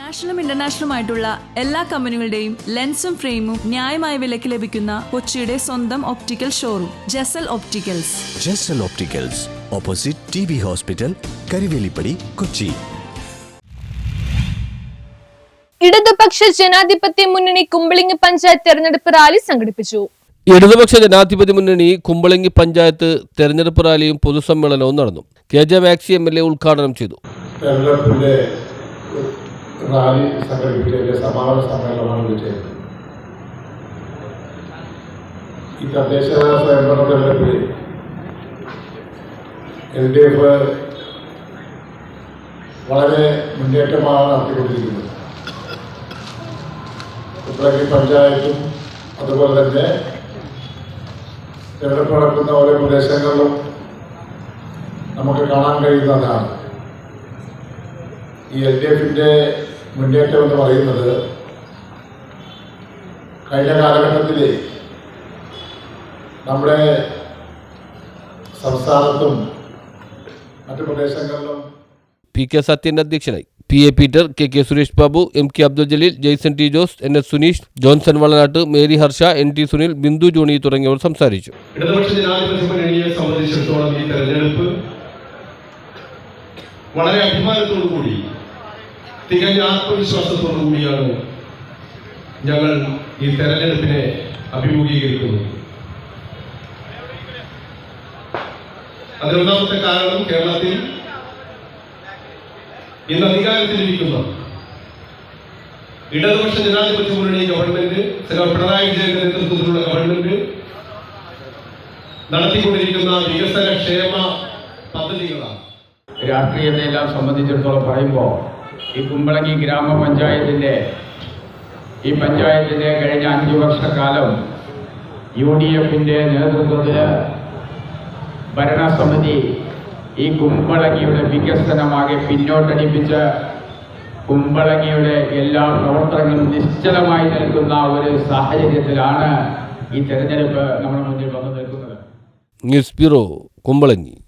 നാഷണലും ഇന്റർനാഷണലുമായിട്ടുള്ള എല്ലാ കമ്പനികളുടെയും ലെൻസും ഫ്രെയിമും ന്യായമായ വിലയ്ക്ക് ലഭിക്കുന്ന കൊച്ചിയുടെ സ്വന്തം optical showroom Jesal opticals. Jesal opticals, opposite TB hospital, Karivelippady, Kochi. ഇടതുപക്ഷ ജനാധിപത്യ മുന്നണി കുമ്പളിങ്ങി പഞ്ചായത്ത് തെരഞ്ഞെടുപ്പ് റാലി സംഘടിപ്പിച്ചു. ഇടതുപക്ഷ ജനാധിപത്യ മുന്നണി കുമ്പളങ്ങി പഞ്ചായത്ത് തെരഞ്ഞെടുപ്പ് റാലിയും പൊതുസമ്മേളനവും നടന്നു. KJ മാക്സി MLA ഉദ്ഘാടനം ചെയ്തു. തെരഞ്ഞെടുപ്പിന്റെ റാലി സംഘടിപ്പിച്ചതിന്റെ സമാപന സമ്മേളനമാണ് വിളിച്ചത്. ഈ തദ്ദേശ സ്വയംഭരണ തെരഞ്ഞെടുപ്പിൽ LDF വളരെ മുന്നേറ്റമാണ് നടത്തിക്കൊണ്ടിരിക്കുന്നത്. കുമ്പളങ്ങി പഞ്ചായത്തും അതുപോലെ തന്നെ തെരഞ്ഞെടുപ്പ് നടക്കുന്ന ഓരോ പ്രദേശങ്ങളിലും നമുക്ക് കാണാൻ കഴിയുന്നതാണ്. ഈ LDFന്റെ മുന്നേറ്റം എന്ന് പറയുന്നത് കഴിഞ്ഞ കാലഘട്ടത്തിൽ നമ്മുടെ സംസ്ഥാനത്തും മറ്റു പ്രദേശങ്ങളിലും PK സത്യൻ അധ്യക്ഷനായി. PA Peter, KK Suresh Babu, MK Abdul Jaleel, Jaison T Jose, NS Suneesh, Johnson Valanattu, Mary Harsha, NT Sunil, Bindu Johnny തുടങ്ങിയവർ സംസാരിച്ചു. ഇടതുപക്ഷ ജനാധിപത്യ മുന്നണിയെ സംബന്ധിച്ചിടത്തോളം ഈ തെരഞ്ഞെടുപ്പ് വളരെ അഭിമാനത്തോടു കൂടി, തികഞ്ഞ ആത്മവിശ്വാസത്തോടു കൂടിയാണ് ഞങ്ങൾ ഈ തെരഞ്ഞെടുപ്പിനെ അഭിമുഖീകരിക്കുന്നത്. അതിനൊന്നാമത്തെ കാരണം, കേരളത്തിൽ ഇന്ന് അധികാരത്തിലിരിക്കുന്ന ഇടതുപക്ഷ ജനാധിപത്യ മുന്നണി ഗവൺമെന്റ്, പിണറായി വിജയന്റെ നേതൃത്വത്തിലുള്ള ഗവൺമെന്റ് നടത്തിക്കൊണ്ടിരിക്കുന്ന വികസന ക്ഷേമ പദ്ധതികളാണ്. രാഷ്ട്രീയത്തെയെല്ലാം സംബന്ധിച്ചിടത്തോളം പറയുമ്പോൾ ഈ കുമ്പളങ്ങി ഗ്രാമപഞ്ചായത്തിൻ്റെ കഴിഞ്ഞ 5 വർഷക്കാലം UDFന്റെ നേതൃത്വത്തിൽ ഭരണസമിതി ഈ കുമ്പളങ്ങിയുടെ വികസനമാകെ പിന്നോട്ടടിപ്പിച്ച് കുമ്പളങ്ങിയുടെ എല്ലാ പ്രവർത്തനങ്ങളും നിശ്ചലമായി നിൽക്കുന്ന ഒരു സാഹചര്യത്തിലാണ് ഈ തെരഞ്ഞെടുപ്പ് നമ്മുടെ മുന്നിൽ വന്നു നിൽക്കുന്നത്. News bureau, Kumbalangi.